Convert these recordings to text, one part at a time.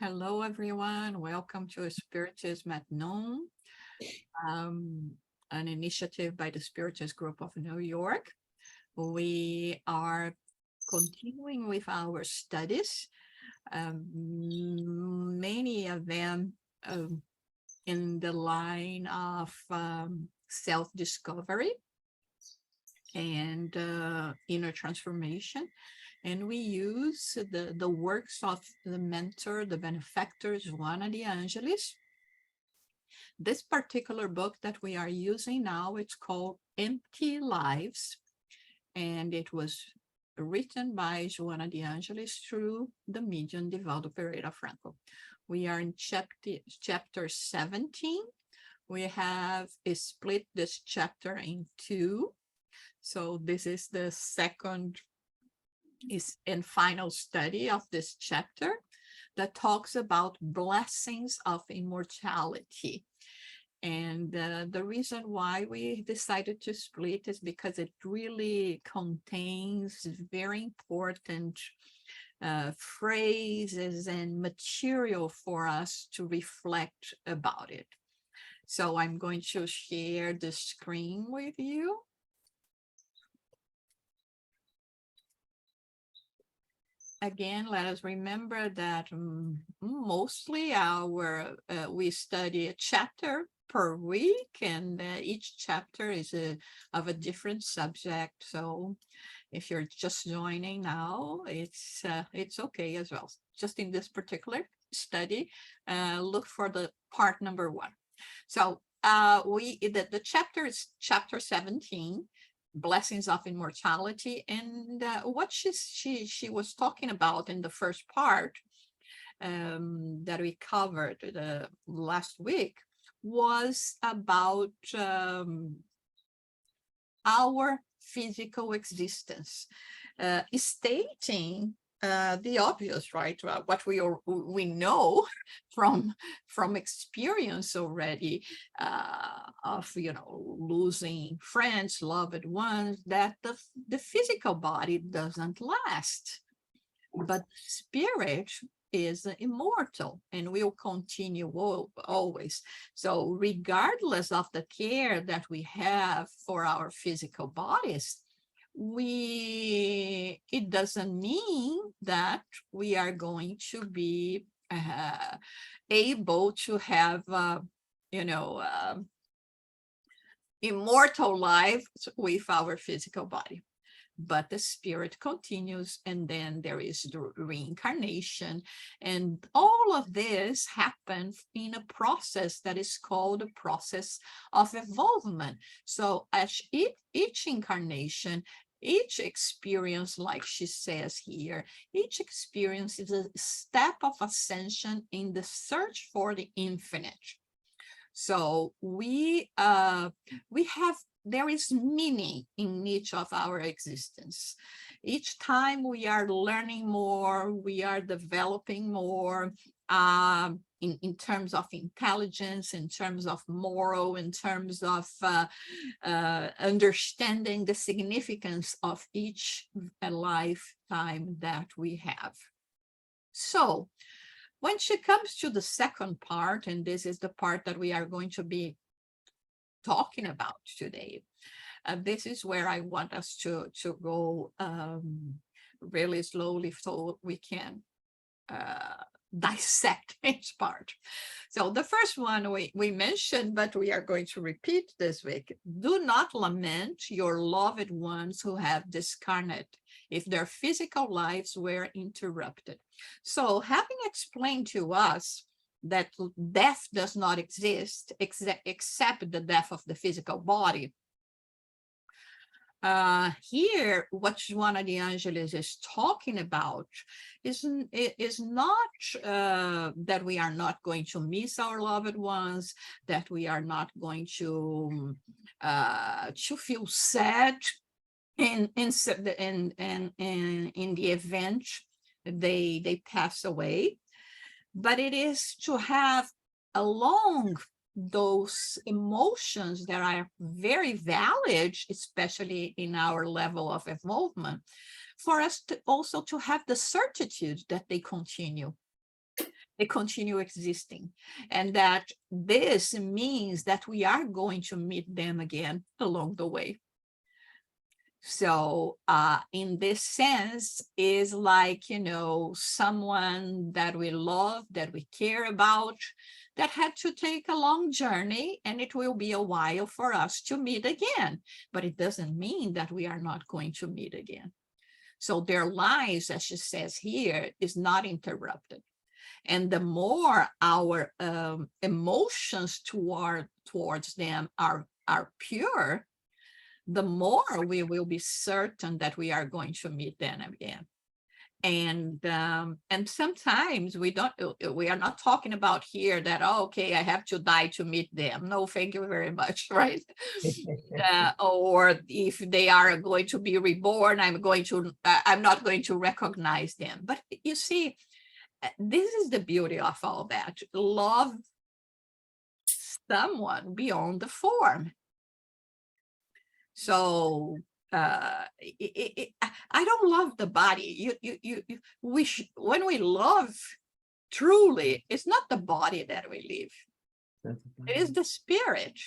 Hello, everyone. Welcome to Spiritism at Noon, an initiative by the Spiritist Group of New York. We are continuing with our studies, many of them in the line of self-discovery and inner transformation. And we use the works of the mentor, the benefactor, Joanna de Angelis. This particular book that we are using now, it's called Empty Lives, and it was written by Joanna de Angelis through the medium Divaldo Franco. We are in chapter 17. We have split this chapter in two. So this is the second and final study of this chapter that talks about blessings of immortality. And the reason why we decided to split is because it really contains very important phrases and material for us to reflect about it. So I'm going to share the screen with you. Again, let us remember that mostly we study a chapter per week, and each chapter is of a different subject. So if you're just joining now, it's okay as well. Just in this particular study, look for the part number 1. So the chapter is chapter 17. Blessings of immortality, and what she was talking about in the first part that we covered last week was about our physical existence, stating the obvious, right? What we know from experience already of losing friends, loved ones, that the physical body doesn't last, but spirit is immortal and will continue always. So regardless of the care that we have for our physical bodies, it doesn't mean that we are going to be able to have immortal life with our physical body. But the spirit continues, and then there is the reincarnation, and all of this happens in a process that is called the process of evolvement. So as each incarnation, each experience, like she says here, each experience is a step of ascension in the search for the infinite. So there is meaning in each of our existence. Each time we are learning more, we are developing more in terms of intelligence, in terms of moral, in terms of understanding the significance of each lifetime that we have. So when she comes to the second part, and this is the part that we are going to be talking about today, this is where I want us to go really slowly so we can dissect each part. So the first one we mentioned, but we are going to repeat this week. Do not lament your loved ones who have discarnate if their physical lives were interrupted. So having explained to us that death does not exist except the death of the physical body, here, what Joanna de Angelis is talking about is not that we are not going to miss our loved ones, that we are not going to feel sad in the event they pass away, but it is to have along those emotions that are very valid, especially in our level of involvement, for us to also to have the certitude that they continue. they continue existing, and that this means that we are going to meet them again along the way. So in this sense, is like, you know, someone that we love, that we care about, that had to take a long journey, and it will be a while for us to meet again. But it doesn't mean that we are not going to meet again. So their lives, as she says here, is not interrupted. And the more our emotions towards them are pure, the more we will be certain that we are going to meet them again. And sometimes we are not talking about here that, oh, okay, I have to die to meet them. No, thank you very much, right? Or if they are going to be reborn, I'm not going to recognize them. But you see, this is the beauty of all that. Love someone beyond the form. So I don't love the body. When we love truly, it's not the body that we live. It is the spirit.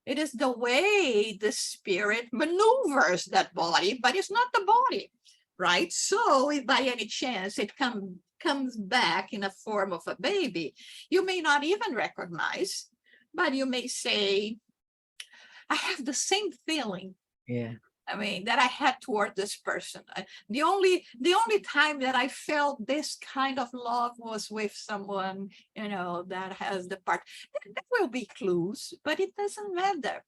It is the way the spirit maneuvers that body, but it's not the body, right? So if by any chance it comes back in a form of a baby, you may not even recognize, but you may say, I have the same feeling. Yeah. I mean, that I had toward this person. The only time that I felt this kind of love was with someone, you know, that has the part. That will be clues, but it doesn't matter.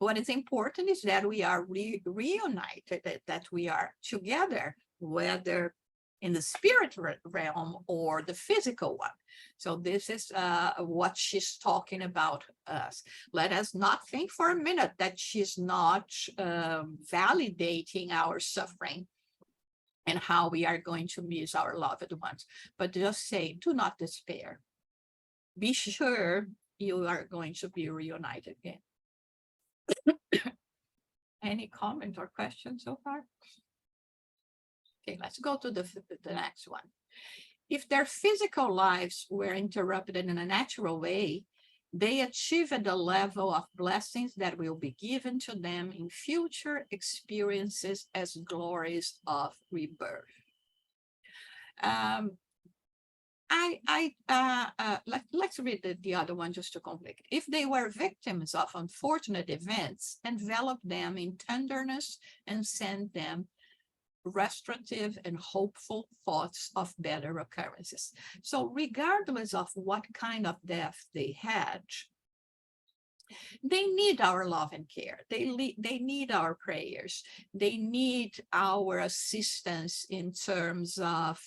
What is important is that we are reunited, that we are together, whether in the spirit realm or the physical one. So this is what she's talking about us. Let us not think for a minute that she's not validating our suffering and how we are going to miss our loved ones, but just say, do not despair. Be sure you are going to be reunited again. Any comment or question so far? Okay, let's go to the next one. If their physical lives were interrupted in a natural way, they achieved a level of blessings that will be given to them in future experiences as glories of rebirth. Let's read the other one just to complete. If they were victims of unfortunate events, envelop them in tenderness and send them restorative and hopeful thoughts of better occurrences. So regardless of what kind of death they had, they need our love and care. They need our prayers. They need our assistance in terms of,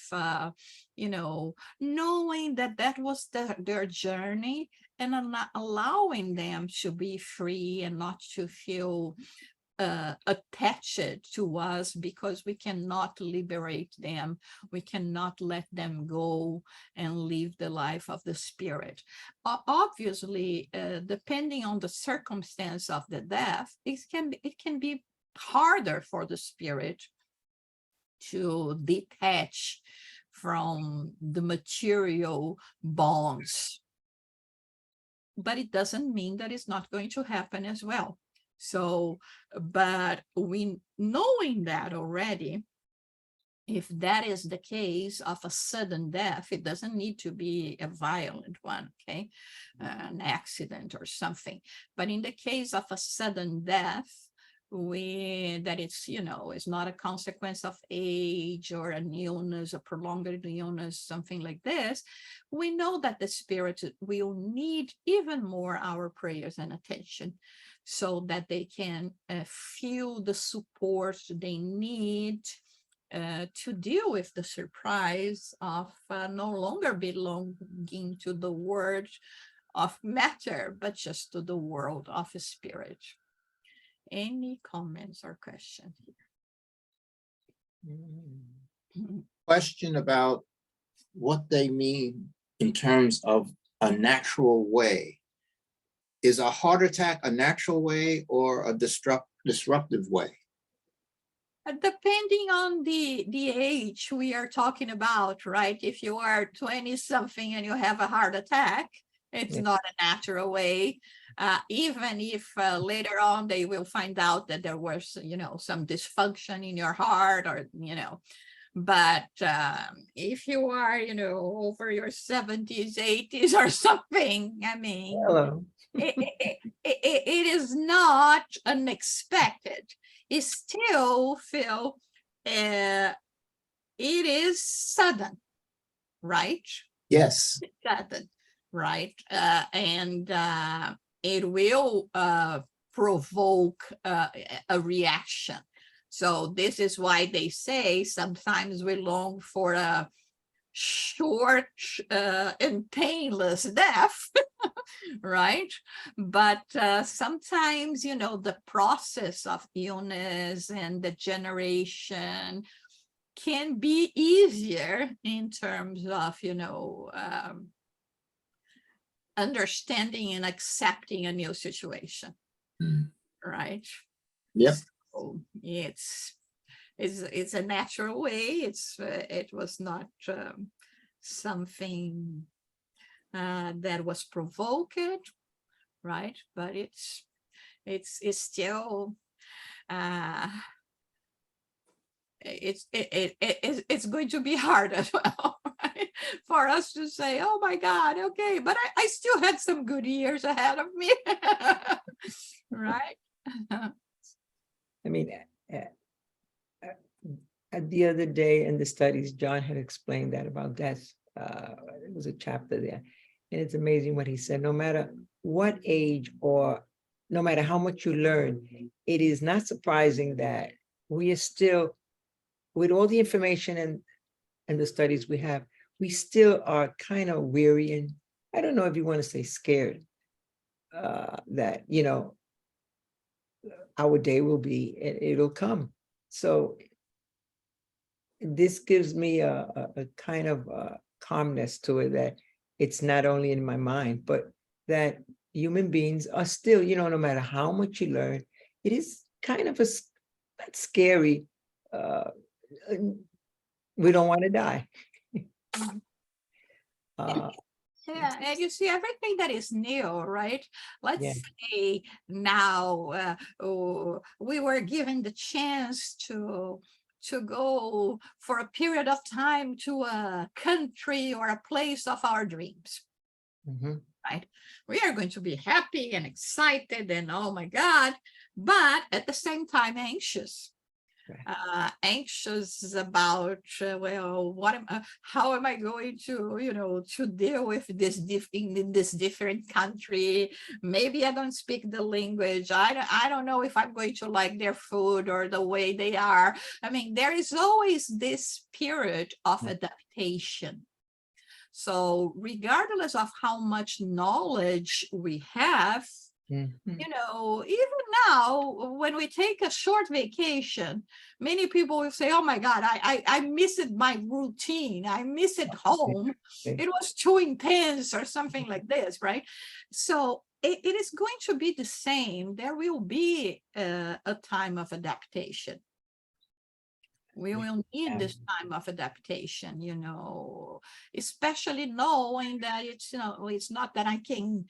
you know, knowing that that was their journey, and allowing them to be free and not to feel attached to us, because we cannot liberate them. We cannot let them go and live the life of the spirit. Obviously, depending on the circumstance of the death, it can be harder for the spirit to detach from the material bonds. But it doesn't mean that it's not going to happen as well. So, but knowing that already, if that is the case of a sudden death, it doesn't need to be a violent one, okay? An accident or something. But in the case of a sudden death, that it's, you know, it's not a consequence of age or an illness, a prolonged illness, something like this, we know that the spirit will need even more our prayers and attention, so that they can feel the support they need to deal with the surprise of no longer belonging to the world of matter, but just to the world of spirit. Any comments or questions here? Question about what they mean in terms of a natural way. Is a heart attack a natural way or a disruptive way? Depending on the age we are talking about, right? If you are 20 something and you have a heart attack, it's not a natural way. Even if later on they will find out that there was, some dysfunction in your heart, or, but if you are, over your 70s, 80s or something, I mean, Hello. it is not unexpected. It's still, Phil, it is sudden, right? Yes. Sudden, right? And it will provoke a reaction. So this is why they say sometimes we long for a short and painless death, right? But sometimes, the process of illness and degeneration can be easier in terms of, understanding and accepting a new situation, right? Yep. So it's a natural way. It was not something that was provoked, right? But it's still it's going to be hard as well, right? For us to say, oh my God, okay, but I still had some good years ahead of me, right? I mean, the other day in the studies, John had explained that about death. It was a chapter there. And it's amazing what he said. No matter what age or no matter how much you learn, it is not surprising that we are still, with all the information and the studies we have, we still are kind of weary, and I don't know if you want to say scared, that, our day will be, it'll come. So this gives me a kind of calmness to it, that it's not only in my mind, but that human beings are still, no matter how much you learn, it is kind of not scary. We don't want to die. Yeah, and you see everything that is new, right? Let's Yeah. say now we were given the chance to go for a period of time to a country or a place of our dreams, Mhm. right? We are going to be happy and excited and oh my God, but at the same time anxious. Anxious about well, how am I going to to deal with this in this different country? Maybe I don't speak the language. I don't know if I'm going to like their food or the way they are. I mean, there is always this period of adaptation. So regardless of how much knowledge we have, even now, when we take a short vacation, many people will say, oh my God, I missed my routine. I miss it home. It was too intense or something like this, right? So it is going to be the same. There will be a time of adaptation. We will need this time of adaptation, especially knowing that it's not that I can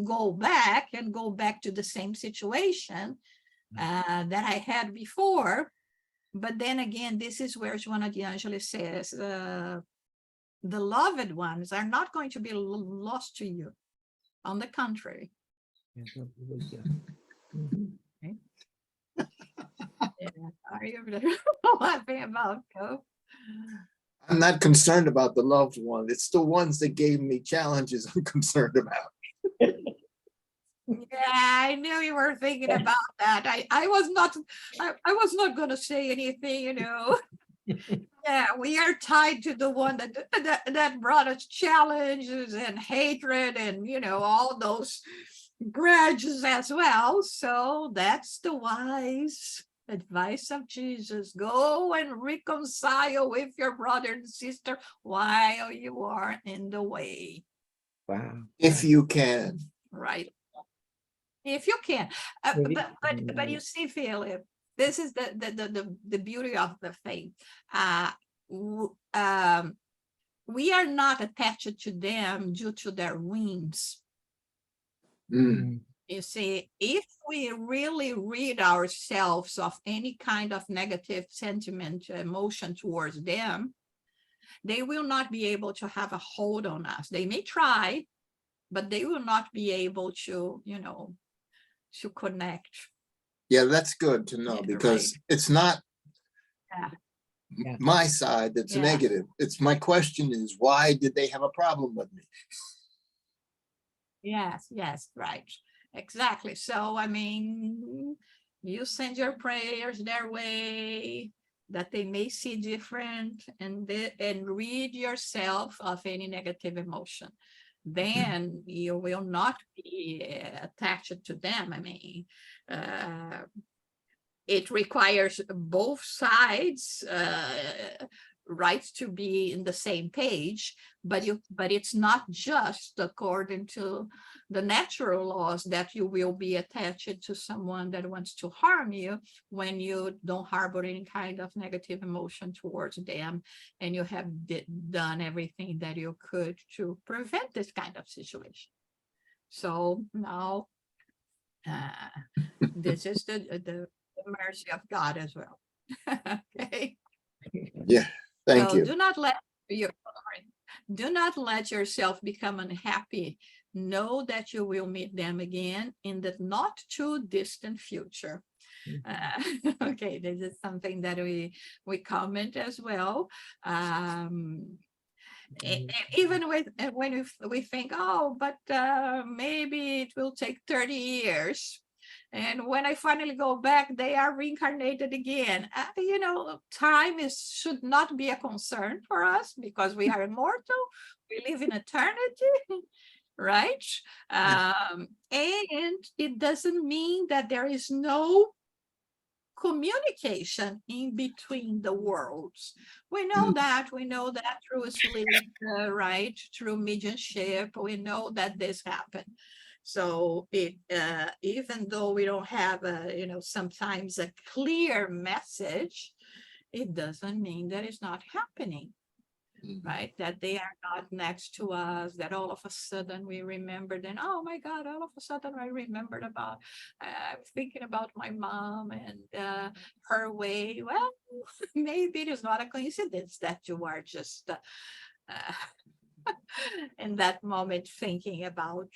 go back to the same situation that I had before. But then again, this is where Joanna de Angelis says, the loved ones are not going to be lost to you. On the contrary. Okay. Yeah. Are you laughing about Coke? I'm not concerned about the loved one. It's the ones that gave me challenges I'm concerned about. Yeah, I knew you were thinking about that. I was not going to say anything, Yeah, we are tied to the one that brought us challenges and hatred and all those grudges as well. So that's the wise advice of Jesus. Go and reconcile with your brother and sister while you are in the way. Wow. If you can. Right. If you can. But you see, Philip, this is the beauty of the faith. We are not attached to them due to their whims. You see, if we really rid ourselves of any kind of negative sentiment, emotion towards them, they will not be able to have a hold on us. They may try, but they will not be able to, to connect. Yeah, that's good to know, because it's not my side that's negative. It's my question is, why did they have a problem with me? Yes, right. Exactly. So, I mean, you send your prayers their way, that they may see different, and rid yourself of any negative emotion. Then you will not be attached to them. I mean, it requires both sides right to be in the same page, but it's not just according to the natural laws that you will be attached to someone that wants to harm you when you don't harbor any kind of negative emotion towards them, and you have done everything that you could to prevent this kind of situation. So now this is the mercy of God as well. Okay. Yeah, thank you. Do not let yourself become unhappy. Know that you will meet them again in the not too distant future. Okay, this is something that we comment as well. Even when we think, oh, but maybe it will take 30 years. And when I finally go back, they are reincarnated again. Time should not be a concern for us, because we are immortal. We live in eternity, right? And it doesn't mean that there is no communication in between the worlds. We know that through sleep, right? Through mediumship, we know that this happened. So even though we don't have sometimes a clear message, it doesn't mean that it's not happening. Right? That they are not next to us, that all of a sudden we remembered, and oh my God, all of a sudden I remembered about, I'm thinking about my mom and her way. Well, maybe it is not a coincidence that you are just in that moment thinking about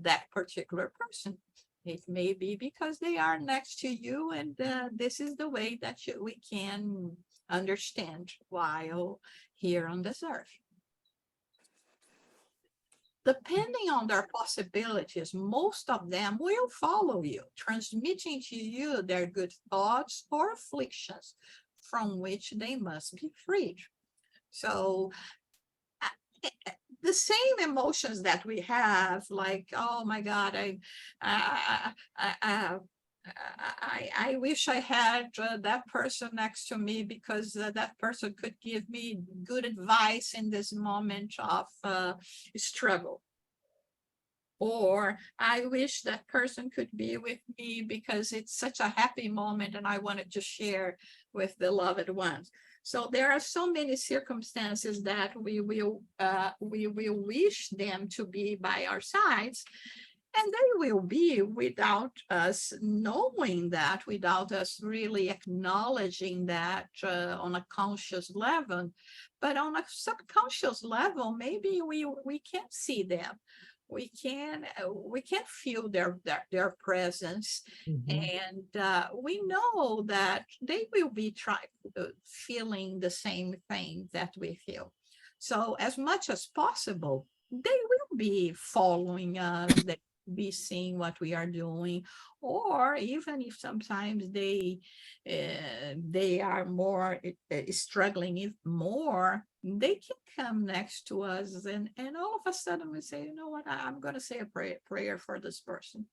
that particular person. It may be because they are next to you, and this is the way that we can understand while here on this earth. Depending on their possibilities, most of them will follow you, transmitting to you their good thoughts or afflictions from which they must be freed. So the same emotions that we have, like, oh my God, I wish I had that person next to me, because that person could give me good advice in this moment of struggle. Or I wish that person could be with me because it's such a happy moment and I wanted to share with the loved ones. So there are so many circumstances that we will wish them to be by our sides, and they will be without us knowing that, without us really acknowledging that on a conscious level. But on a subconscious level, maybe we can't see them. We can feel their presence, and we know that they will be feeling the same thing that we feel. So as much as possible, they will be following us. They be seeing what we are doing, or even if sometimes they are more struggling even more, they can come next to us, and all of a sudden we say, you know what, I'm going to say a prayer for this person.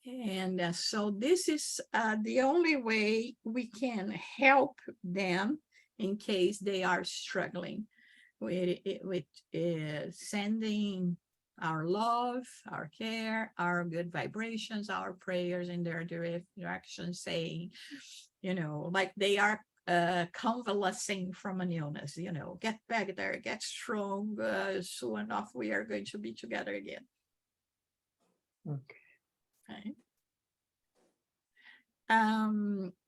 And so this is the only way we can help them in case they are struggling with sending our love, our care, our good vibrations, our prayers in their direction, saying, like they are convalescing from an illness, get back there, get strong, soon enough we are going to be together again. Okay.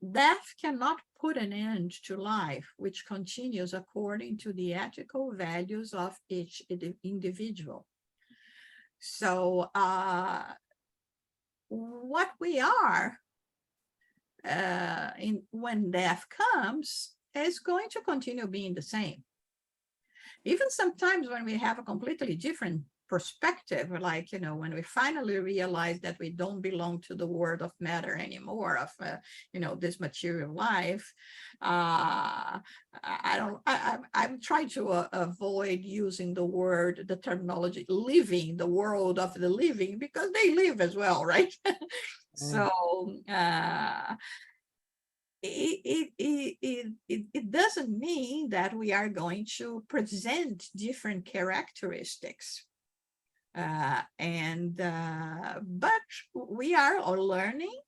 Death cannot put an end to life, which continues according to the ethical values of each individual. So what we are when death comes is going to continue being the same. Even sometimes when we have a completely different perspective, like, when we finally realize that we don't belong to the world of matter anymore, of, this material life, I'm trying to avoid using the terminology, living, the world of the living, because they live as well, right? So, it doesn't mean that we are going to present different characteristics. But we are all learning,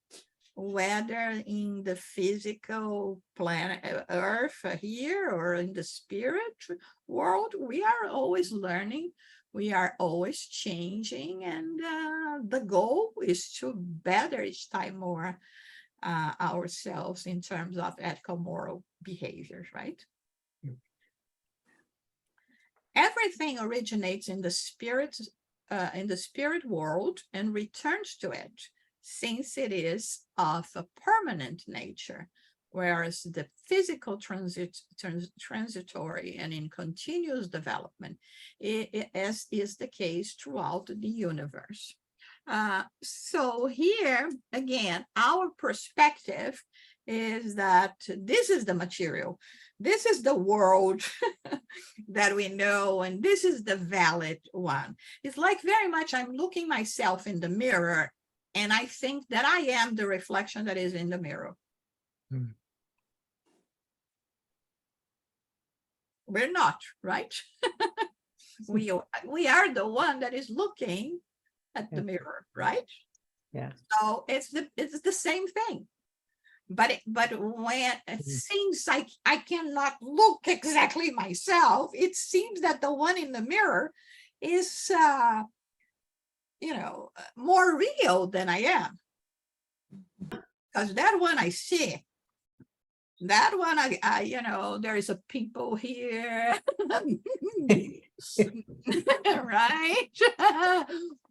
whether in the physical planet Earth here or in the spirit world, we are always learning, we are always changing, and the goal is to better each time more ourselves in terms of ethical moral behaviors, right? Everything originates in the spirit world and returns to it, since it is of a permanent nature, whereas the physical transitory and in continuous development, as is the case throughout the universe. So here, again, our perspective is that this is the material, this is the world that we know, and this is the valid one. It's like very much I'm looking myself in the mirror, and I think that I am the reflection that is in the mirror. We're not, right? we are the one that is looking at the mirror, right? Yeah. So it's the same thing. But when it seems like I cannot look exactly myself, it seems that the one in the mirror is more real than I am. Because that one I see. That one I there is a people here. Right?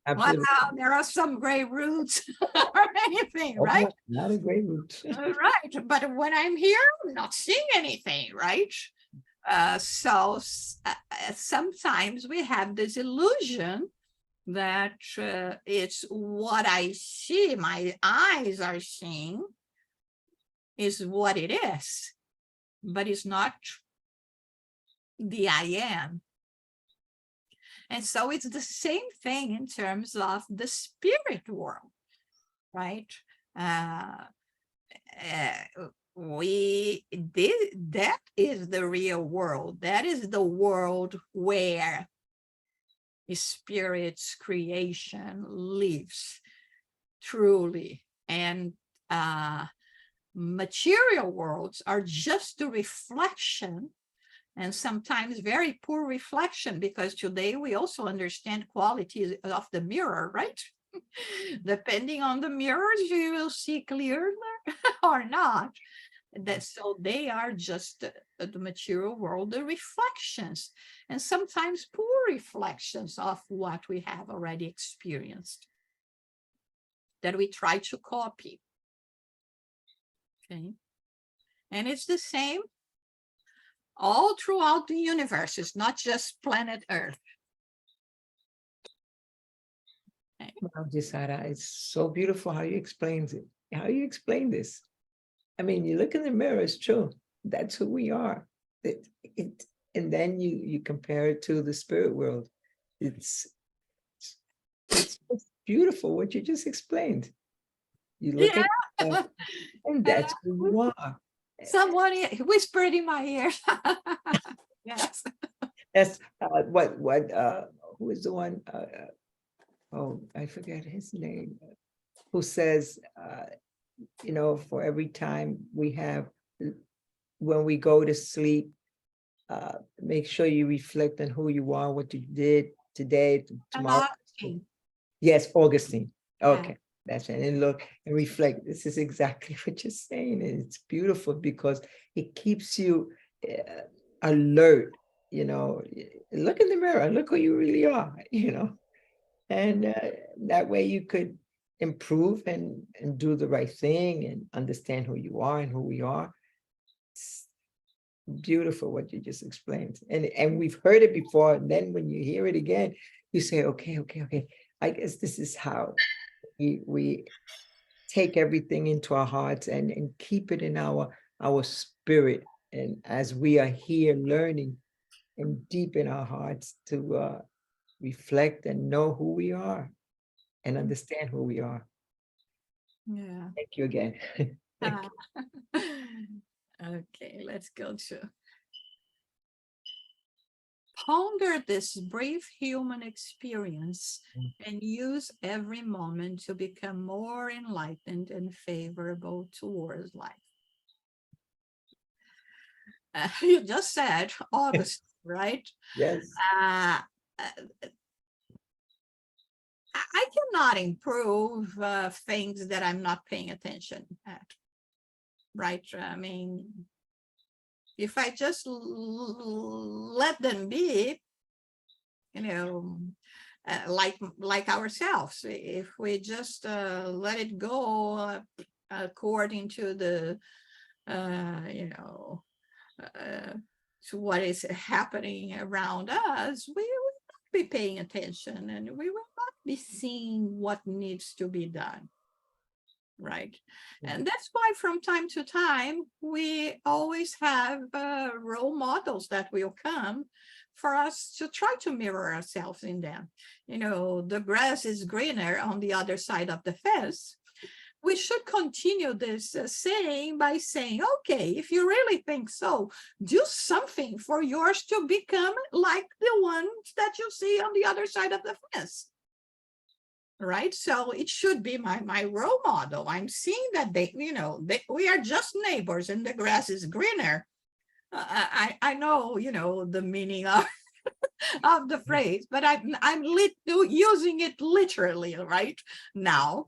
Absolutely. Wow, there are some gray roots or anything, right? Not a gray root. Right, but when I'm here, I'm not seeing anything, right? So sometimes we have this illusion that it's what I see, my eyes are seeing is what it is, but it's not the I am. And so it's the same thing in terms of the spirit world, right? That is the real world. That is the world where spirit's creation lives truly. And material worlds are just the reflection, and sometimes very poor reflection, because today we also understand qualities of the mirror, right? Depending on the mirrors, you will see clearly or not. So they are just the material world, the reflections, and sometimes poor reflections of what we have already experienced that we try to copy. Okay. And it's the same all throughout the universe. It's not just planet Earth. Okay. Wow, Gisara, it's so beautiful how you explain it. How you explain this. I mean, you look in the mirror, it's true. That's who we are. And then you compare it to the spirit world. It's beautiful what you just explained. You look at it, and that's who you are. Someone whispered in my ear. Yes. That's who is the one? oh, I forget his name, who says, you know, for every time we have, when we go to sleep, make sure you reflect on who you are, what you did today, And tomorrow. asking, Yes, Augustine. yeah. Okay, that's it. And look and reflect. This is exactly what you're saying. And it's beautiful because it keeps you alert. You know, look in the mirror, look who you really are, you know, and that way you could improve and do the right thing and understand who you are and who we are. It's beautiful what you just explained. And we've heard it before. And then when you hear it again, you say, okay. I guess this is how we take everything into our hearts and keep it in our spirit. And as we are here learning and deep in our hearts to reflect and know who we are and understand who we are. Yeah. Thank you again. Ah. Okay, let's go to ponder this brief human experience and use every moment to become more enlightened and favorable towards life. You just said August, right? Yes. I cannot improve things that I'm not paying attention at, right? I mean, if I just let them be, you know, like ourselves, if we just let it go according to the, you know, to what is happening around us, we will not be paying attention and we will not be seeing what needs to be done. Right. And that's why from time to time, we always have role models that will come for us to try to mirror ourselves in them. You know, the grass is greener on the other side of the fence. We should continue this saying by saying, okay, if you really think so, do something for yours to become like the ones that you see on the other side of the fence. Right, so it should be my role model. I'm seeing that we are just neighbors and the grass is greener. I know, you know, the meaning of of the phrase, but I'm using it literally right now.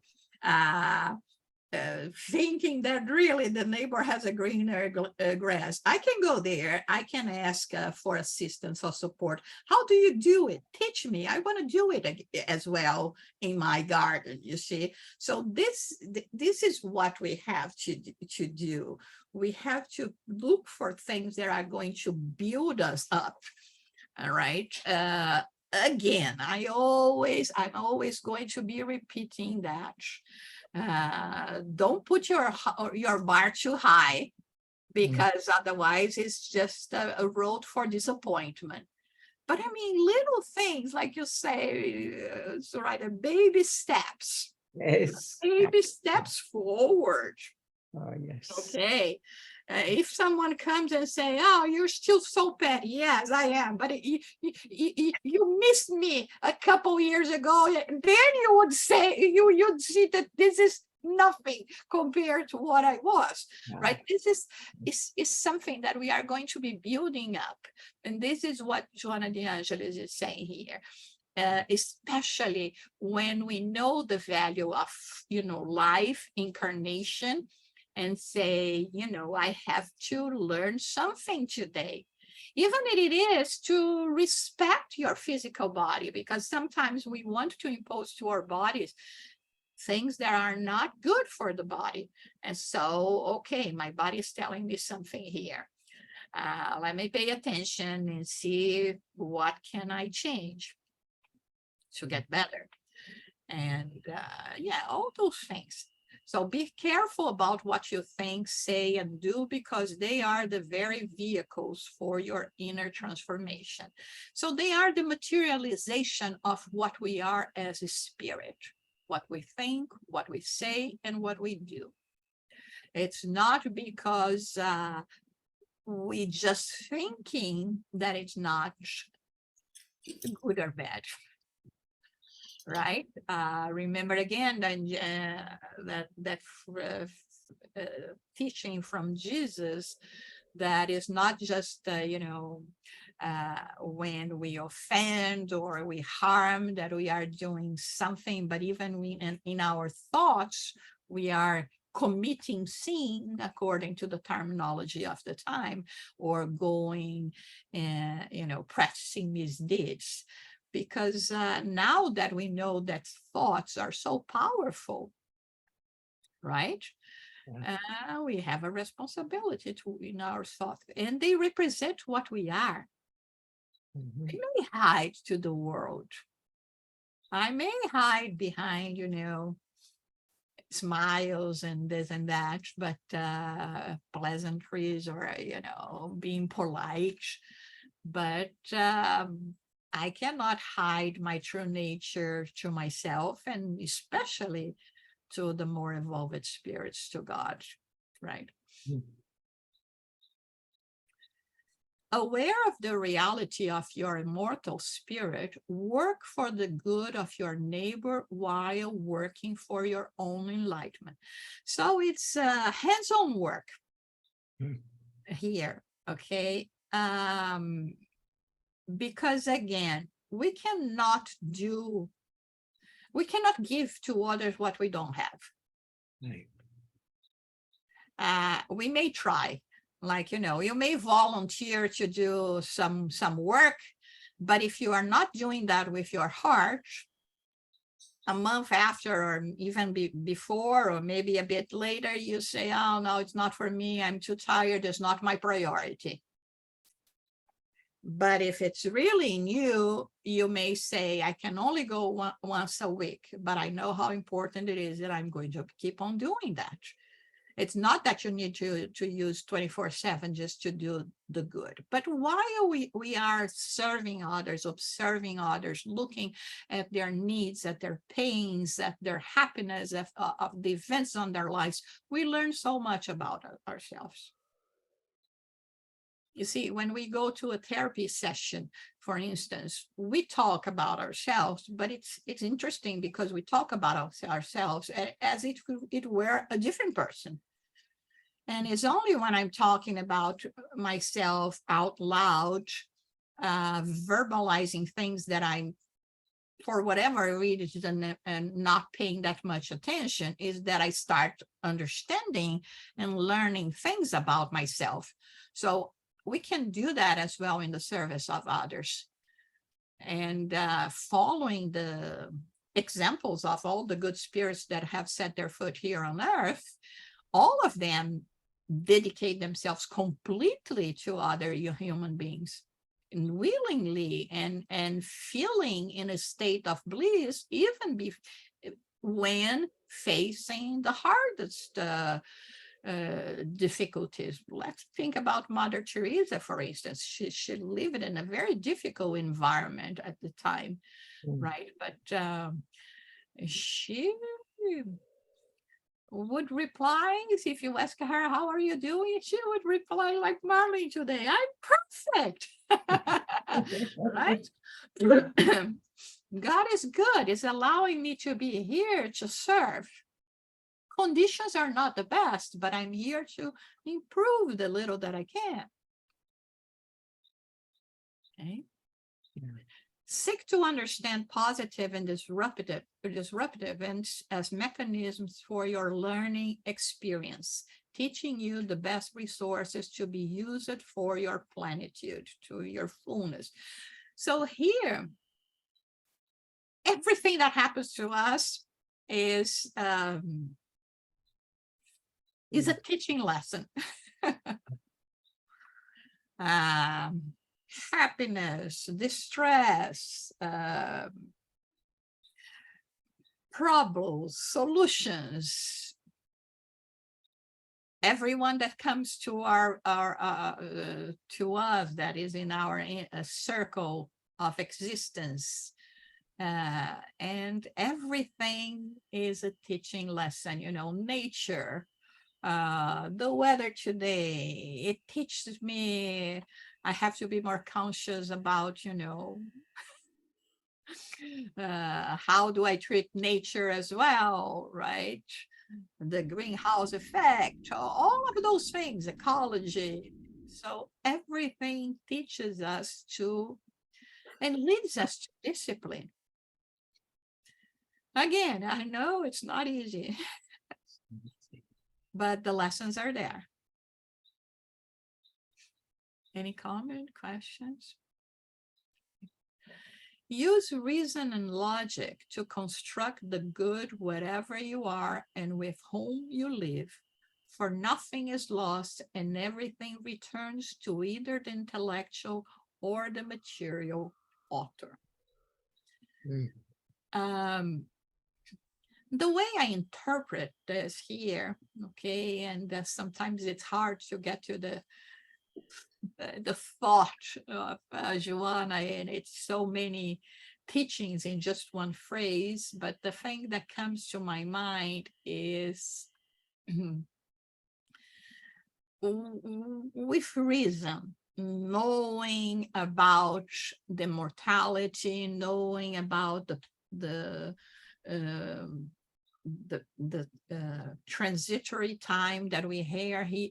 Thinking that really the neighbor has a greener grass. I can go there. I can ask for assistance or support. How do you do it? Teach me. I want to do it as well in my garden, you see. So this is what we have to do. We have to look for things that are going to build us up. All right. Again, I'm always going to be repeating that. Don't put your bar too high, because otherwise it's just a road for disappointment. But I mean, little things like you say, so right, baby steps. Yes. Baby steps forward. Oh, yes. Okay. If someone comes and say, oh, you're still so petty. Yes, I am. But you missed me a couple years ago. Then you would say, you'd see that this is nothing compared to what I was, right? This is something that we are going to be building up. And this is what Joanna de Angelis is saying here. Especially when we know the value of, life, incarnation, and say, I have to learn something today. Even if it is to respect your physical body, because sometimes we want to impose to our bodies things that are not good for the body. And so, okay, my body is telling me something here. Let me pay attention and see what can I change to get better. And all those things. So be careful about what you think, say, and do, because they are the very vehicles for your inner transformation. So they are the materialization of what we are as a spirit, what we think, what we say, and what we do. It's not because we just thinking that it's not good or bad. right? Remember again that teaching from Jesus, that is not just, when we offend or we harm, that we are doing something, but even in our thoughts, we are committing sin according to the terminology of the time, or going and, practicing misdeeds. Because now that we know that thoughts are so powerful, right? We have a responsibility in our thoughts, and they represent what we are. Mhm. I may hide to the world. I may hide behind, smiles and this and that, but pleasantries, or, being polite. But I cannot hide my true nature to myself, and especially to the more evolved spirits, to God, right? Mhm. Aware of the reality of your immortal spirit, work for the good of your neighbor while working for your own enlightenment. So it's hands-on work here, okay? Because again, we cannot give to others what we don't have. Right. We may try, like, you may volunteer to do some work, but if you are not doing that with your heart, a month after, or even before, or maybe a bit later, you say, oh no, it's not for me, I'm too tired, it's not my priority. But if it's really new, you may say, I can only go once a week, but I know how important it is that I'm going to keep on doing that. It's not that you need to use 24/7 just to do the good. But while we are serving others, observing others, looking at their needs, at their pains, at their happiness, of the events on their lives, we learn so much about ourselves. You see, when we go to a therapy session, for instance, we talk about ourselves, but it's interesting because we talk about ourselves as if it were a different person. And it's only when I'm talking about myself out loud, verbalizing things that I'm, for whatever reason, and not paying that much attention, is that I start understanding and learning things about myself. So we can do that as well in the service of others. And following the examples of all the good spirits that have set their foot here on earth, all of them dedicate themselves completely to other human beings, and willingly, and feeling in a state of bliss, even when facing the hardest difficulties. Let's think about Mother Teresa, for instance. She lived in a very difficult environment at the time, right? But she would reply, if you ask her, how are you doing? She would reply like Marlene today, I'm perfect. Right? God is good. It's allowing me to be here to serve. Conditions are not the best, but I'm here to improve the little that I can. Okay. Yeah. Seek to understand positive and disruptive events as mechanisms for your learning experience, teaching you the best resources to be used for your plenitude, to your fullness. So here, everything that happens to us is a teaching lesson. Happiness, distress, problems, solutions. Everyone that comes to to us, that is in our circle of existence, and everything is a teaching lesson. Nature, the weather today, it teaches me I have to be more conscious about, How do I treat nature as well, right? The greenhouse effect, all of those things, ecology. So everything teaches us to and leads us to discipline. Again, I know it's not easy, but the lessons are there. Any comment, questions? Use reason and logic to construct the good wherever you are and with whom you live, for nothing is lost and everything returns to either the intellectual or the material author. The way I interpret this here, okay, and sometimes it's hard to get to the thought of Joanna, and it's so many teachings in just one phrase, but the thing that comes to my mind is with reason, knowing about the mortality, knowing about the transitory time that we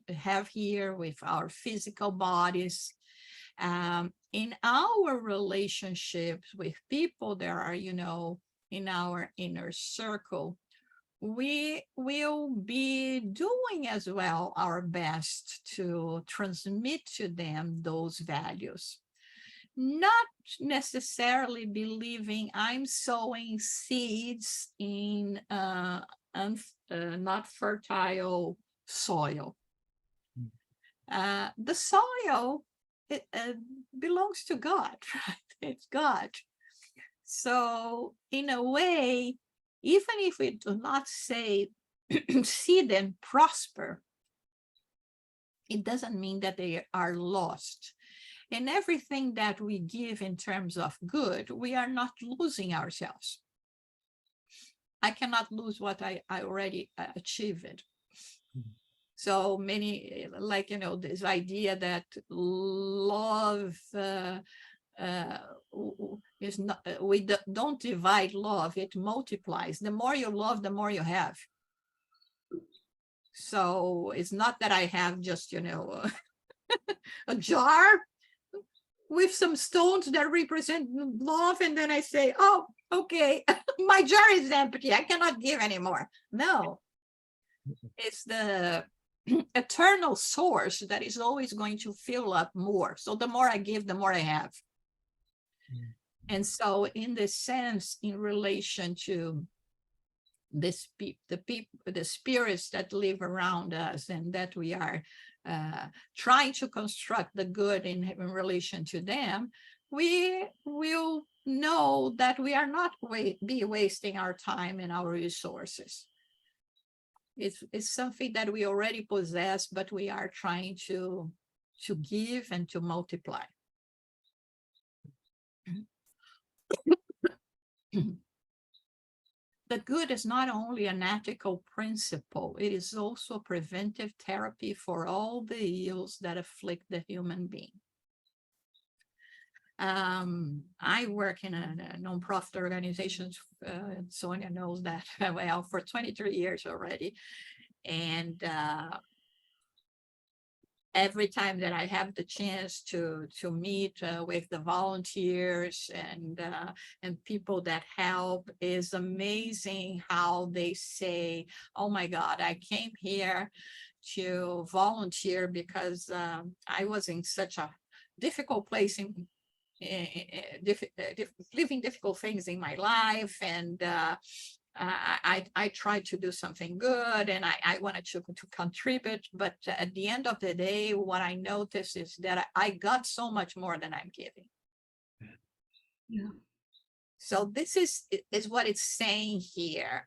have here with our physical bodies, in our relationships with people that are, in our inner circle, we will be doing as well our best to transmit to them those values. Not necessarily believing I'm sowing seeds in not fertile soil. The soil, it belongs to God, right? It's God. So in a way, even if we do not say see them prosper, it doesn't mean that they are lost. And everything that we give in terms of good, we are not losing ourselves. I cannot lose what I already achieved. So many, like, this idea that love is not, we don't divide love, it multiplies. The more you love, the more you have. So it's not that I have just, a jar with some stones that represent love, and then I say, oh, okay, my jar is empty, I cannot give anymore. No, it's the eternal source that is always going to fill up more. So the more I give, the more I have. And so in this sense, in relation to the spirits that live around us and that we are trying to construct the good in relation to them, we will know that we are not be wasting our time and our resources. It's something that we already possess, but we are trying to give and to multiply. The good is not only an ethical principle, it is also preventive therapy for all the ills that afflict the human being. I work in a nonprofit organization, Sonia knows that well, for 23 years already. And every time that I have the chance to meet with the volunteers and people that help, is amazing how they say, oh my God, I came here to volunteer because I was in such a difficult place living difficult things in my life, and I tried to do something good, and I wanted to contribute, but at the end of the day, what I noticed is that I got so much more than I'm giving. Yeah. So this is what it's saying here.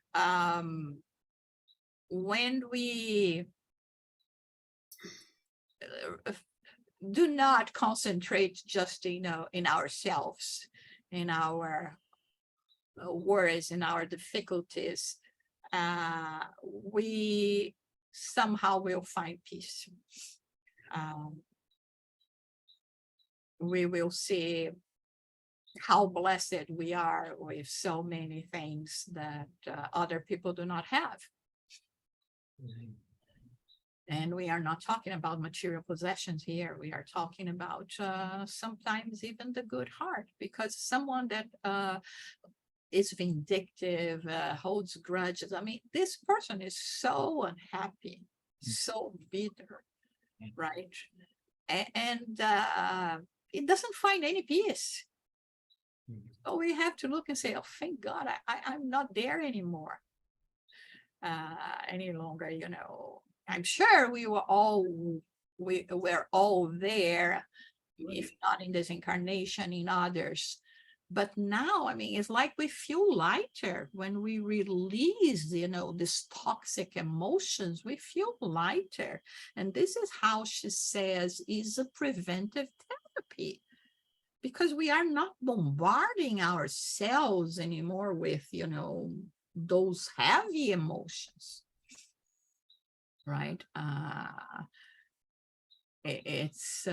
When we do not concentrate just, in ourselves, in our worries, in our difficulties, we somehow will find peace. We will see how blessed we are with so many things that other people do not have. And we are not talking about material possessions here. We are talking about sometimes even the good heart, because someone that is vindictive, holds grudges. I mean, this person is so unhappy, so bitter, right? And it doesn't find any peace. So we have to look and say, oh, thank God, I'm not there anymore, any longer, you know. I'm sure we were all there, if not in this incarnation, in others. But now, I mean, it's like we feel lighter when we release, you know, these toxic emotions, we feel lighter. And this is how she says is a preventive therapy, because we are not bombarding ourselves anymore with, you know, those heavy emotions, right? It's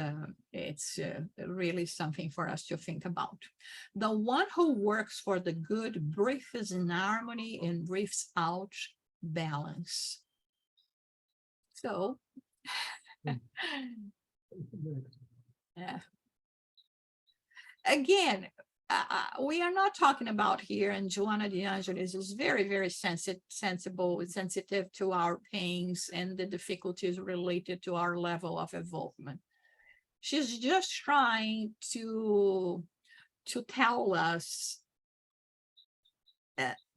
really something for us to think about. The one who works for the good breathes in harmony and breathes out balance. So, yeah. Again, we are not talking about here, and Joanna de Angelis is very, very sensitive to our pains and the difficulties related to our level of involvement. She's just trying to tell us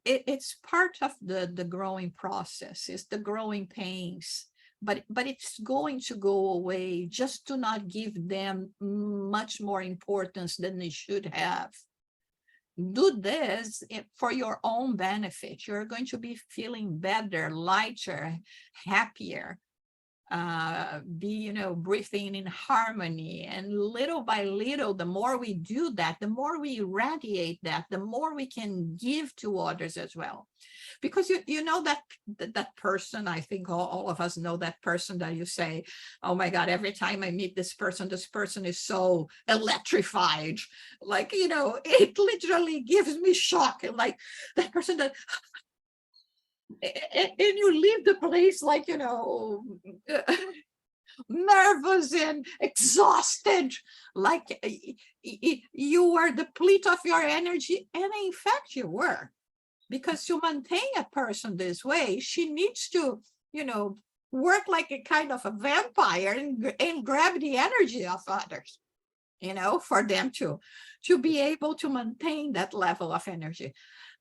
it's part of the growing process, it's the growing pains, but it's going to go away. Just do not give them much more importance than they should have. Do this for your own benefit. You're going to be feeling better, lighter, happier. Be, you know, breathing in harmony, and little by little, the more we do that, the more we irradiate that, the more we can give to others as well. Because you know that person, I think all of us know that person that you say, oh my God, every time I meet this person is so electrified, like, you know, it literally gives me shock. Like that person that and you leave the place like, you know, nervous and exhausted, like you were depleted of your energy. And in fact, you were, because to maintain a person this way, she needs to, you know, work like a kind of a vampire and grab the energy of others, you know, for them to be able to maintain that level of energy.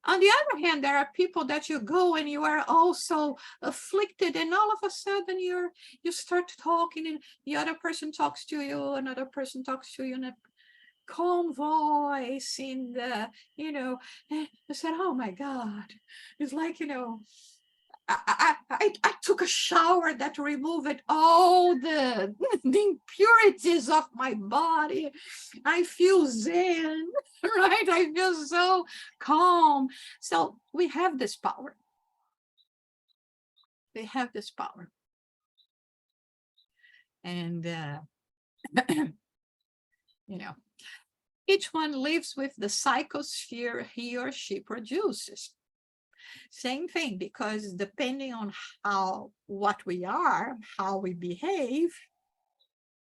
On the other hand, there are people that you go and you are also afflicted, and all of a sudden you start talking, and the other person talks to you, another person talks to you in a calm voice, in the, you know, I said, oh my God, it's like, you know, I took a shower that removed all the impurities of my body. I feel zen, right? I feel so calm. So we have this power. We have this power. And, you know, each one lives with the psychosphere he or she produces. Same thing, because depending on what we are, how we behave,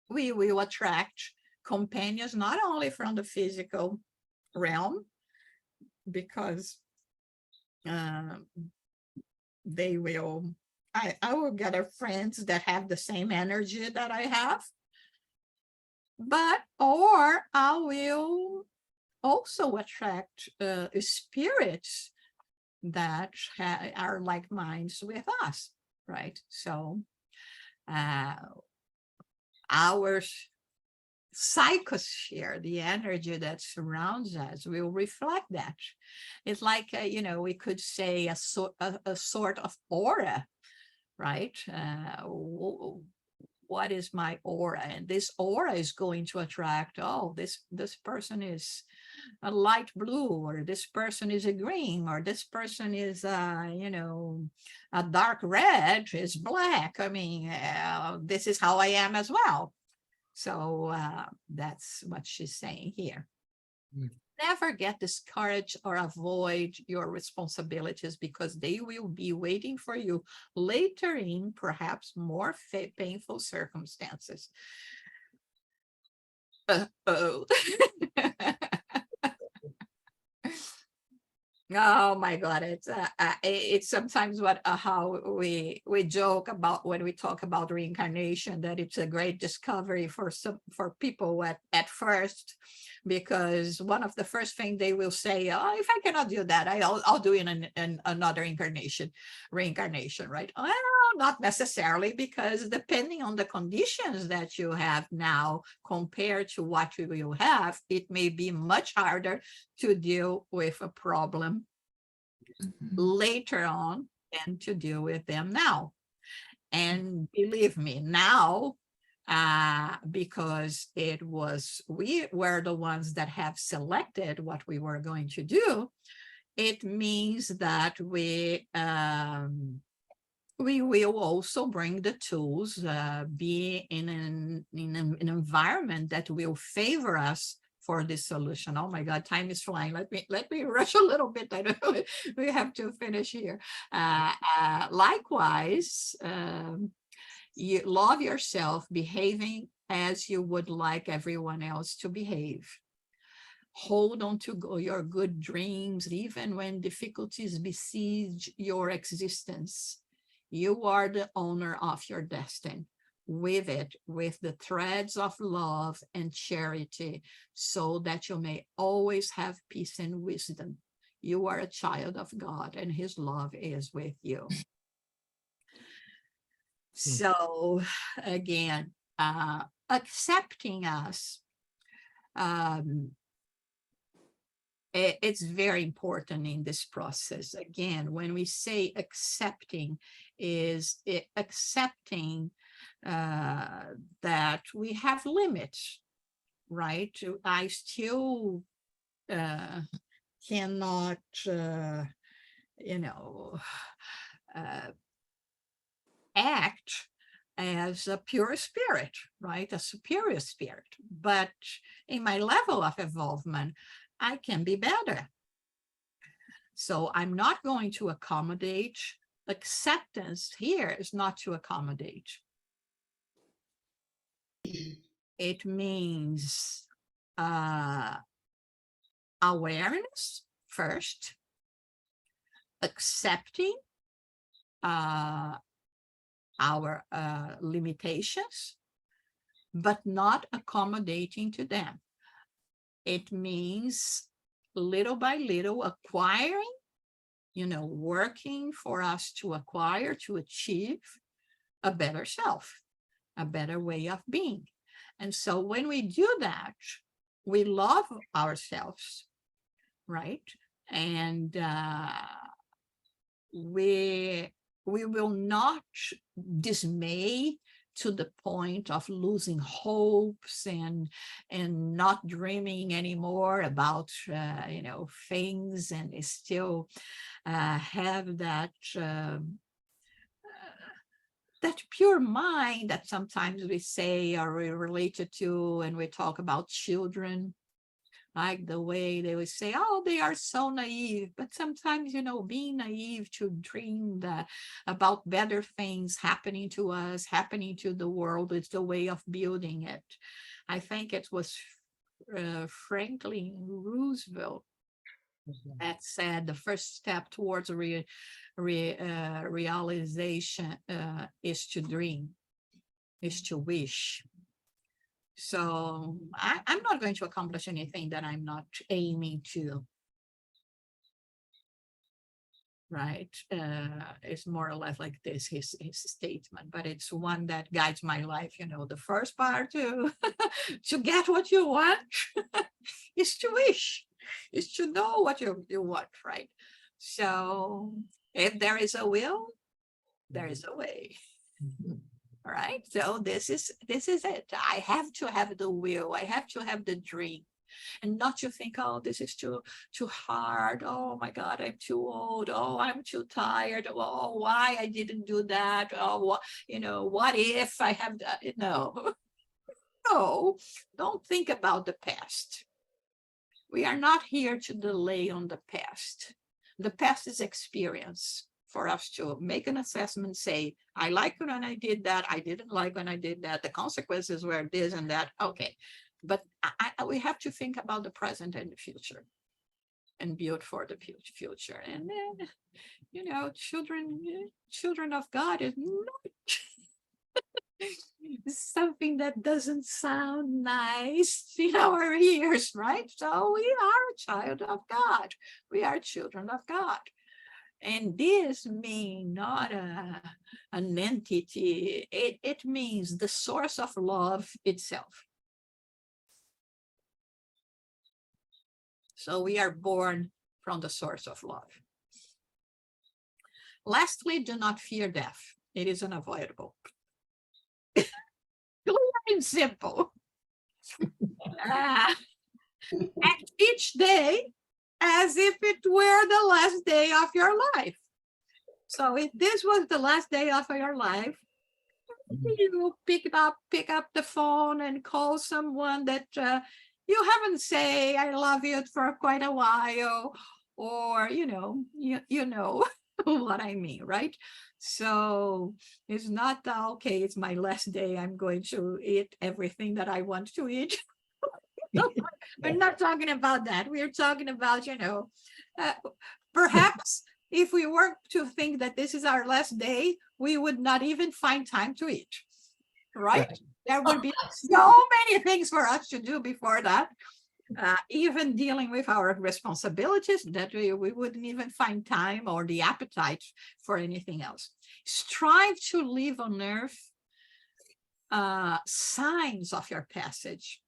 we will attract companions not only from the physical realm, because they will, I will gather friends that have the same energy that I have, or I will also attract spirits that are like minds with us, right? So our psychosphere, the energy that surrounds us, will reflect that. It's like, you know, we could say a sort of aura, right? What is my aura? And this aura is going to attract, oh, this person is a light blue, or this person is a green, or this person is, you know, a dark red, is black. I mean, this is how I am as well. So that's what she's saying here. never get discouraged or avoid your responsibilities, because they will be waiting for you later in perhaps more painful circumstances. Oh. Oh my God! It's sometimes what how we joke about when we talk about reincarnation, that it's a great discovery for people at first, because one of the first things they will say, "Oh, if I cannot do that, I'll do it in another reincarnation, right?" Well, not necessarily, because depending on the conditions that you have now compared to what you will have, it may be much harder to deal with a problem later on than to deal with them now. And believe me, now, because we were the ones that have selected what we were going to do, it means that we will also bring the tools, be in an environment that will favor us for this solution. Oh my God, time is flying. Let me rush a little bit. I know we have to finish here. Likewise, you love yourself, behaving as you would like everyone else to behave. Hold on to your good dreams, even when difficulties besiege your existence. You are the owner of your destiny. Weave it with the threads of love and charity, so that you may always have peace and wisdom. You are a child of God, and his love is with you. So again, accepting us, it's very important in this process. Again, when we say accepting, is accepting that we have limits, right? I still cannot, act as a pure spirit, right? A superior spirit. But in my level of involvement, I can be better. So I'm not going to accommodate. Acceptance here is not to accommodate. It means awareness first, accepting our limitations, but not accommodating to them. It means little by little acquiring, working for us to acquire, to achieve a better self, a better way of being. And so when we do that, we love ourselves, right? And we will not dismay to the point of losing hopes and not dreaming anymore about things, and still have that that pure mind that sometimes we say are related to, and we talk about children, like the way they would say, oh, they are so naive. But sometimes, being naive to dream about better things happening to us, happening to the world, is the way of building it. I think it was Franklin Roosevelt that said the first step towards realization is to dream, is to wish. So I'm not going to accomplish anything that I'm not aiming to, right? It's more or less like this, his statement, but it's one that guides my life. The first part to get what you want is to wish, is to know what you want, right? So if there is a will, there is a way. All right. So this is it. I have to have the will. I have to have the dream, and not to think, oh, this is too hard. Oh my God, I'm too old. Oh, I'm too tired. Oh, why I didn't do that? Oh, what if I have that? No, don't think about the past. We are not here to delay on the past. The past is experience for us to make an assessment, say, I like when I did that, I didn't like when I did that, the consequences were this and that, okay. But we have to think about the present and the future and build for the future. And then, you know, children of God is not something that doesn't sound nice in our ears, right? So we are a child of God. We are children of God. And this means not an entity, it means the source of love itself. So we are born from the source of love. Lastly, do not fear death. It is unavoidable. Clear and simple. Act each day as if it were the last day of your life. So if this was the last day of your life, you pick up the phone and call someone that you haven't say I love you for quite a while, or you know what I mean, right? So it's not okay, it's my last day, I'm going to eat everything that I want to eat. We're not talking about that. We're talking about, perhaps if we were to think that this is our last day, we would not even find time to eat, right? There would be so many things for us to do before that, even dealing with our responsibilities, that we wouldn't even find time or the appetite for anything else. Strive to live on earth signs of your passage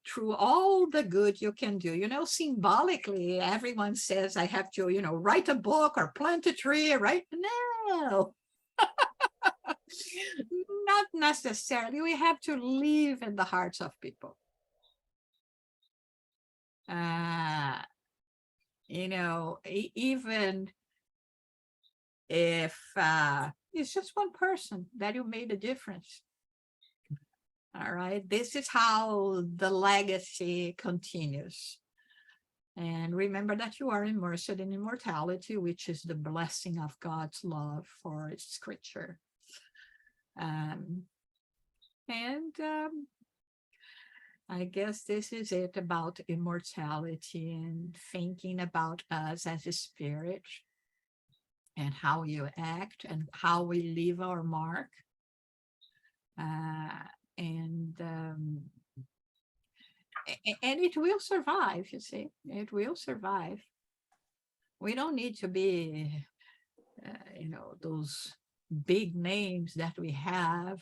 through all the good you can do. Symbolically, everyone says I have to, write a book or plant a tree, right? No, not necessarily. We have to live in the hearts of people. Even if it's just one person that you made a difference. All right, this is how the legacy continues. And remember that you are immersed in immortality, which is the blessing of God's love for its creature. I guess this is it about immortality and thinking about us as a spirit and how you act and how we leave our mark. And it will survive, you see, it will survive. We don't need to be, those big names that we have.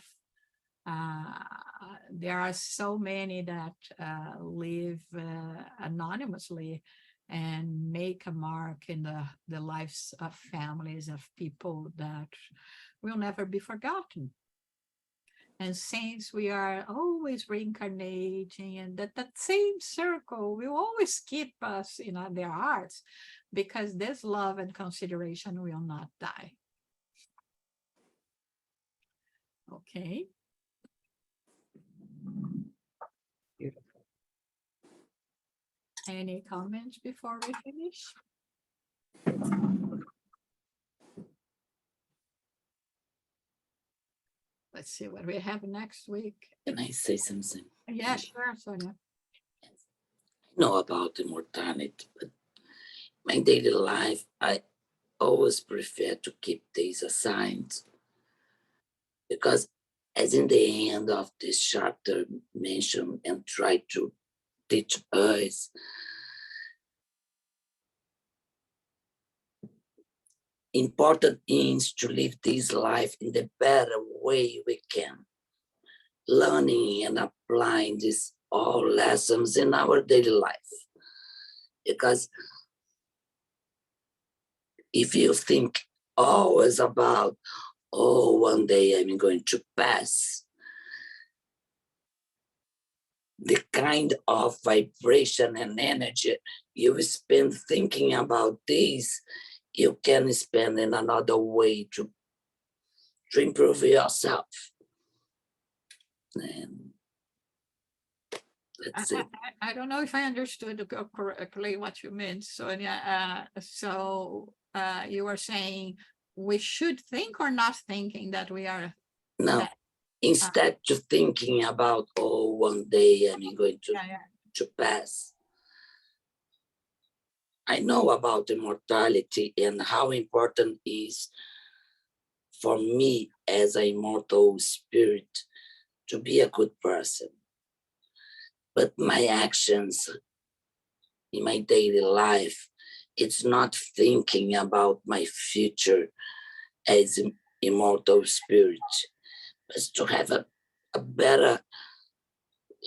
There are so many that live anonymously and make a mark in the lives of families, of people that will never be forgotten. And since we are always reincarnating, and that same circle will always keep us in their hearts, because this love and consideration will not die. Okay. Beautiful. Any comments before we finish? Let's see what we have next week. Can I say something? Yeah, sure, Sonia. I know about immortality, but my daily life, I always prefer to keep days assigned, because as in the end of this chapter mentioned and try to teach us, important is to live this life in the better way we can, learning and applying these all lessons in our daily life. Because if you think always about, oh, one day I'm going to pass, the kind of vibration and energy you spend thinking about this, you can spend in another way to improve yourself. And That's it. I don't know if I understood correctly what you meant, Sonia. You were saying we should think or not thinking that we are Now, that. instead of thinking about, oh, one day I'm going Yeah. to pass, I know about immortality and how important it is for me as an immortal spirit to be a good person. But my actions in my daily life, it's not thinking about my future as an immortal spirit, but to have a better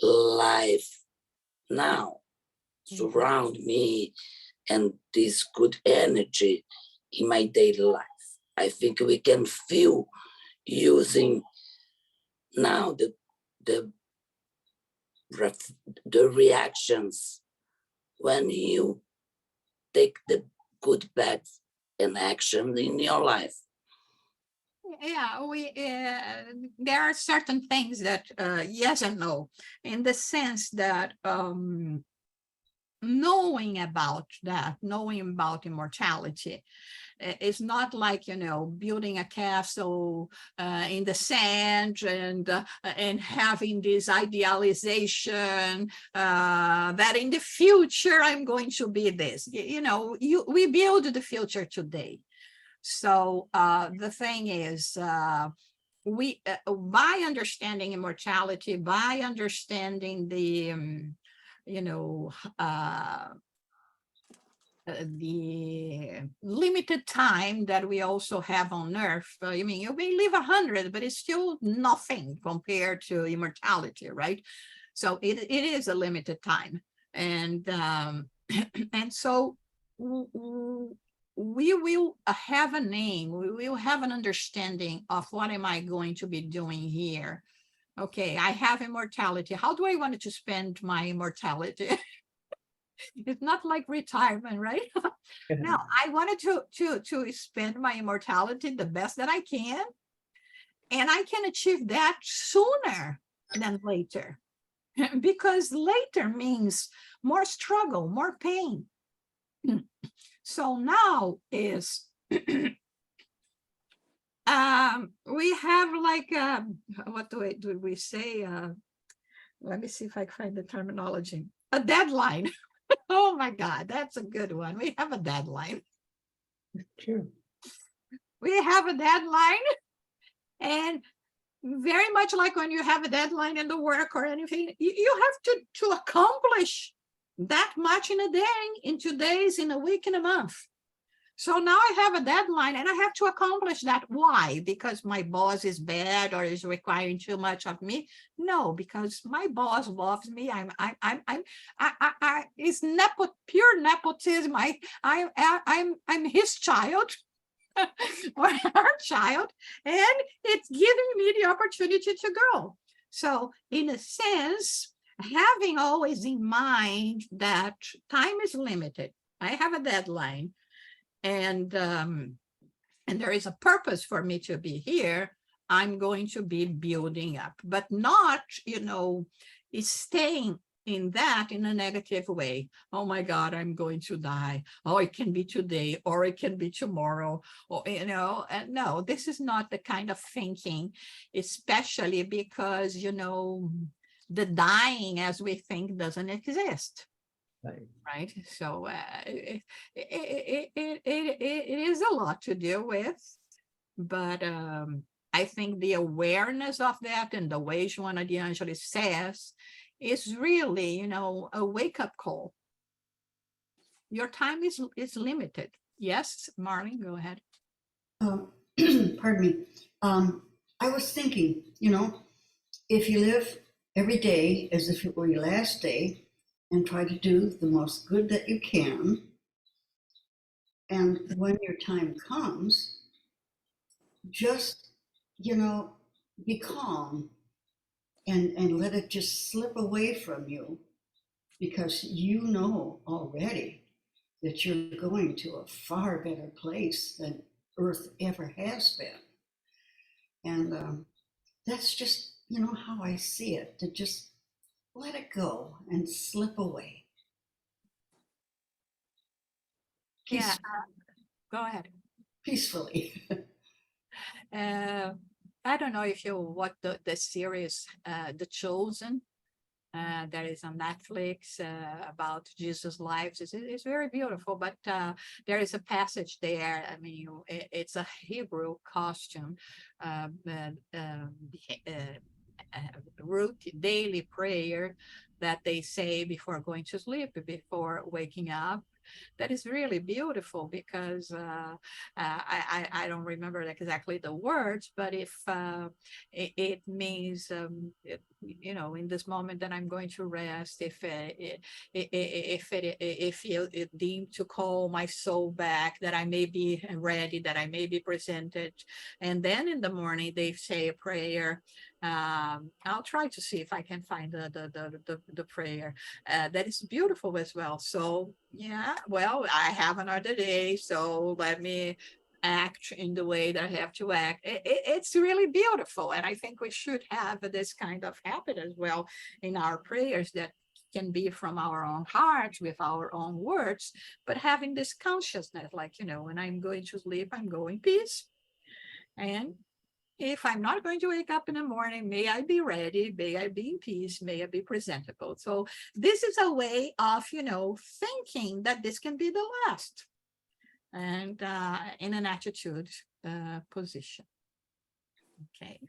life now, surround me and this good energy in my daily life. I think we can feel using now the reactions when you take the good, bad, and action in your life. Yeah, there are certain things that yes and no, in the sense that knowing about immortality, it's not like, building a castle in the sand and having this idealization that in the future I'm going to be this. We build the future today. So the thing is, we by understanding immortality, by understanding the the limited time that we also have on earth. You may live 100, but it's still nothing compared to immortality, right? So it is a limited time. And and so we will have a name, we will have an understanding of what am I going to be doing here. Okay, I have immortality. How do I want to spend my immortality? It's not like retirement, right? Now, I wanted to spend my immortality the best that I can, and I can achieve that sooner than later, because later means more struggle, more pain. So now is we have like what do we say? Let me see if I can find the terminology. A deadline. Oh my God, that's a good one. We have a deadline. True. We have a deadline, and very much like when you have a deadline in the work or anything, you have to accomplish that much in a day, in 2 days, in a week, in a month. So now I have a deadline and I have to accomplish that. Why? Because my boss is bad or is requiring too much of me? No, because my boss loves me. It's pure nepotism. I'm his child or her child, and it's giving me the opportunity to grow. So in a sense, having always in mind that time is limited, I have a deadline, and there is a purpose for me to be here, I'm going to be building up, but not, staying in that in a negative way. Oh my God, I'm going to die. Oh, it can be today, or it can be tomorrow, or, and no, this is not the kind of thinking, especially because, the dying as we think doesn't exist. Right. So it is a lot to deal with, but I think the awareness of that, and the way Joanna de Angelis says, is really, a wake-up call. Your time is limited. Yes, Marlene, go ahead. Pardon me. I was thinking, if you live every day as if it were your last day, and try to do the most good that you can. And when your time comes, just, be calm and let it just slip away from you, because you know already that you're going to a far better place than Earth ever has been. And that's just, how I see it, to just let it go and slip away. Yeah, Peace- go ahead. Peacefully. I don't know if you watch the series The Chosen. That is on Netflix about Jesus' lives. It's very beautiful, but there is a passage there. I mean, it's a Hebrew costume, root daily prayer that they say before going to sleep, before waking up. That is really beautiful because I don't remember exactly the words, but if it means you know, in this moment that I'm going to rest, if you deem to call my soul back, that I may be ready, that I may be presented, and then in the morning they say a prayer. I'll try to see if I can find the prayer that is beautiful as well. So yeah, well, I have another day, so let me act in the way that I have to act. It's really beautiful, and I think we should have this kind of habit as well in our prayers, that can be from our own hearts with our own words, but having this consciousness, like, you know, when I'm going to sleep, I'm going peace. And if I'm not going to wake up in the morning, may I be ready, may I be in peace, may I be presentable. So this is a way of, you know, thinking that this can be the last, and in an attitude position. Okay.